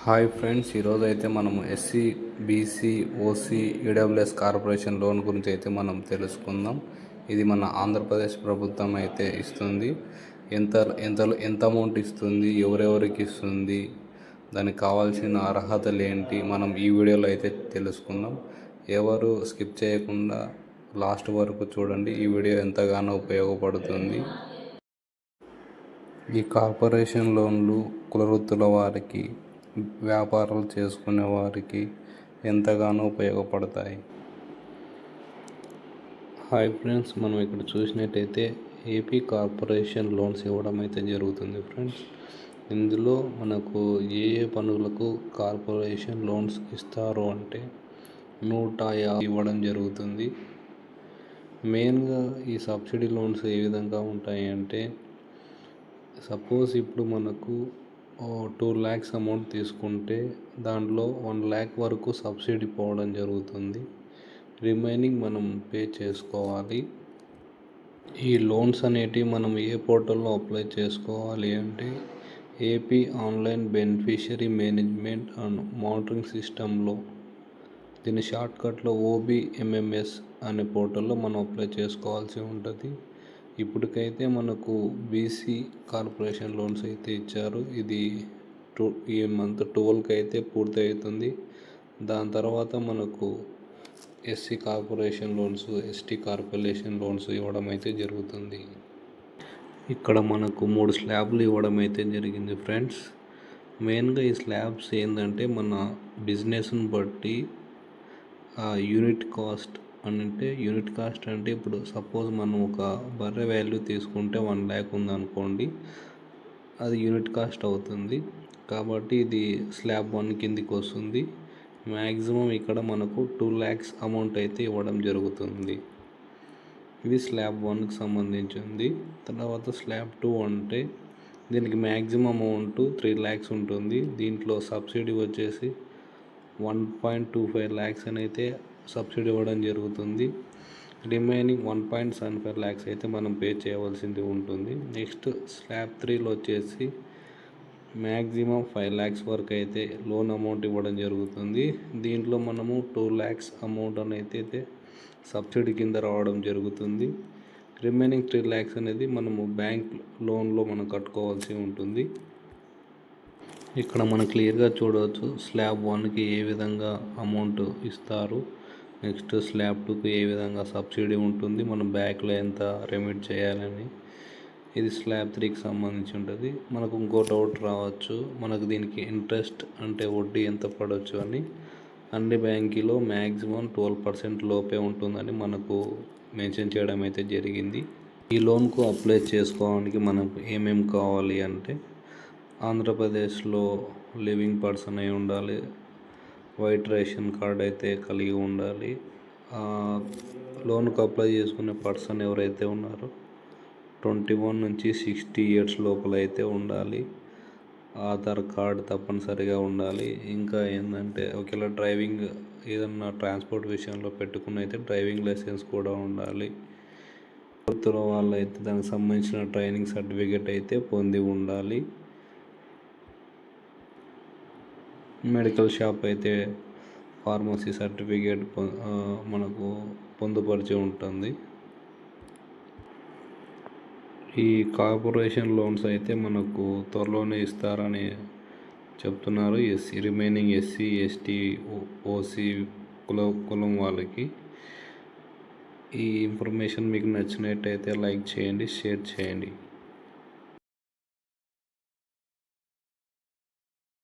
Hi friends, ఈరోజు అయితే మనం SC, BC, OC, EWS corporation loan గురించి అయితే మనం తెలుసుకుందాం. ఇది మన ఆంధ్రప్రదేశ్ ప్రభుత్వం అయితే ఇస్తుంది. ఎంత ఎంత ఎంత అమౌంట్ ఇస్తుంది, ఎవరెవరికి ఇస్తుంది, దానికి కావాల్సిన అర్హతలు ఏంటి, మనం ఈ వీడియోలో అయితే తెలుసుకుందాం. ఎవరు స్కిప్ చేయకుండా లాస్ట్ వరకు చూడండి. ఈ వీడియో ఎంతగానో ఉపయోగపడుతుంది. ఈ కార్పొరేషన్ లోన్లు కులవృత్తుల వారికి, వ్యాపారాలు చేసుకునే వారికి ఎంతగానో ఉపయోగపడతాయి. హాయ్ ఫ్రెండ్స్, మనం ఇక్కడ చూసినట్టయితే ఏపీ కార్పొరేషన్ లోన్స్ ఇవ్వడం అయితే జరుగుతుంది ఫ్రెండ్స్. ఇందులో మనకు ఏ పనులకు కార్పొరేషన్ లోన్స్ ఇస్తారు అంటే 150 ఇవ్వడం జరుగుతుంది. మెయిన్గా ఈ సబ్సిడీ లోన్స్ ఏ విధంగా ఉంటాయి అంటే, సపోజ్ ఇప్పుడు మనకు 2 lakhs అమౌంట్ తీసుకుంటే దాంట్లో 1 lakh వరకు సబ్సిడీ పోవడం జరుగుతుంది. రిమైనింగ్ మనం పే చేసుకోవాలి. ఈ లోన్స్ అనేటివి మనం ఏ పోర్టల్లో అప్లై చేసుకోవాలి అంటే, AP online beneficiary management and monitoring సిస్టంలో, దీని షార్ట్కట్లో OBMMS అనే పోర్టల్లో మనం అప్లై చేసుకోవాల్సి ఉంటుంది. ఇప్పటికైతే మనకు బీసీ కార్పొరేషన్ లోన్స్ అయితే ఇచ్చారు. ఇది ఈ మంత్ 12కి అయితే పూర్తి అవుతుంది. దాని తర్వాత మనకు SC corporation loans, ST corporation loans ఇవ్వడం అయితే జరుగుతుంది. ఇక్కడ మనకు 3 స్లాబ్లు ఇవ్వడం అయితే జరిగింది ఫ్రెండ్స్. మెయిన్గా ఈ స్లాబ్స్ ఏంటంటే, మన బిజినెస్ని బట్టి యూనిట్ కాస్ట్ అంటే ఇప్పుడు సపోజ్ మనం ఒక బర్రె వాల్యూ తీసుకుంటే 1 lakh ఉందనుకోండి, అది యూనిట్ కాస్ట్ అవుతుంది. కాబట్టి ఇది స్లాబ్ 1 కిందికి వస్తుంది. మ్యాక్సిమం ఇక్కడ మనకు 2 lakhs అమౌంట్ అయితే ఇవ్వడం జరుగుతుంది. ఇది స్లాబ్ 1కి సంబంధించింది. తర్వాత స్లాబ్ 2 అంటే దీనికి మ్యాక్సిమం అమౌంట్ 3 lakhs ఉంటుంది. దీంట్లో సబ్సిడీ వచ్చేసి 1.25 lakhs అని అయితే సబ్సిడీ ఇవ్వడం జరుగుతుంది. రిమైనింగ్ 1.75 lakhs అయితే మనం పే చేయవలసింది ఉంటుంది. నెక్స్ట్ స్లాబ్ 3లో వచ్చేసి మ్యాక్సిమం 5 lakhs వరకు అయితే లోన్ అమౌంట్ ఇవ్వడం జరుగుతుంది. దీంట్లో మనము 2 lakhs అమౌంట్ అయితే సబ్సిడీ కింద రావడం జరుగుతుంది. రిమైనింగ్ 3 lakhs అనేది మనము బ్యాంక్ లోన్లో మనం కట్టుకోవాల్సి ఉంటుంది. ఇక్కడ మనం క్లియర్గా చూడవచ్చు స్లాబ్ 1కి ఏ విధంగా అమౌంట్ ఇస్తారు, నెక్స్ట్ స్లాబ్ 2కి ఏ విధంగా సబ్సిడీ ఉంటుంది, మనం బ్యాక్లో ఎంత రెమిట్ చేయాలని. ఇది స్లాబ్ 3కి సంబంధించి ఉంటుంది. మనకు ఇంకో డౌట్ రావచ్చు, మనకు దీనికి ఇంట్రెస్ట్ అంటే వడ్డీ ఎంత పడవచ్చు అని. అన్ని బ్యాంకులో మ్యాక్సిమం 12% లోపే ఉంటుందని మనకు మెన్షన్ చేయడం అయితే జరిగింది. ఈ లోన్కు అప్లై చేసుకోవడానికి మనకు ఏమేమి కావాలి అంటే, ఆంధ్రప్రదేశ్లో లివింగ్ పర్సన్ అయి ఉండాలి, వైట్ రేషన్ కార్డ్ అయితే కలిగి ఉండాలి, లోన్కు అప్లై చేసుకునే పర్సన్ ఎవరైతే ఉన్నారో 21 నుంచి 60 years లోపల అయితే ఉండాలి, ఆధార్ కార్డ్ తప్పనిసరిగా ఉండాలి. ఇంకా ఏంటంటే, ఒకవేళ డ్రైవింగ్ ఏదన్నా ట్రాన్స్పోర్ట్ విషయంలో పెట్టుకుని అయితే డ్రైవింగ్ లైసెన్స్ కూడా ఉండాలి. వృత్తుల వాళ్ళు అయితే దానికి సంబంధించిన ట్రైనింగ్ సర్టిఫికేట్ అయితే పొంది ఉండాలి. మెడికల్ షాప్ అయితే ఫార్మసీ సర్టిఫికేట్ మనకు పొందుపరిచి ఉంటుంది. ఈ కార్పొరేషన్ లోన్స్ అయితే మనకు త్వరలోనే ఇస్తారని చెప్తున్నారు. రిమైనింగ్ ఎస్సీ, ఎస్టీ, ఓసీ కులం వాళ్ళకి. ఈ ఇన్ఫర్మేషన్ మీకు నచ్చినట్టయితే లైక్ చేయండి, షేర్ చేయండి.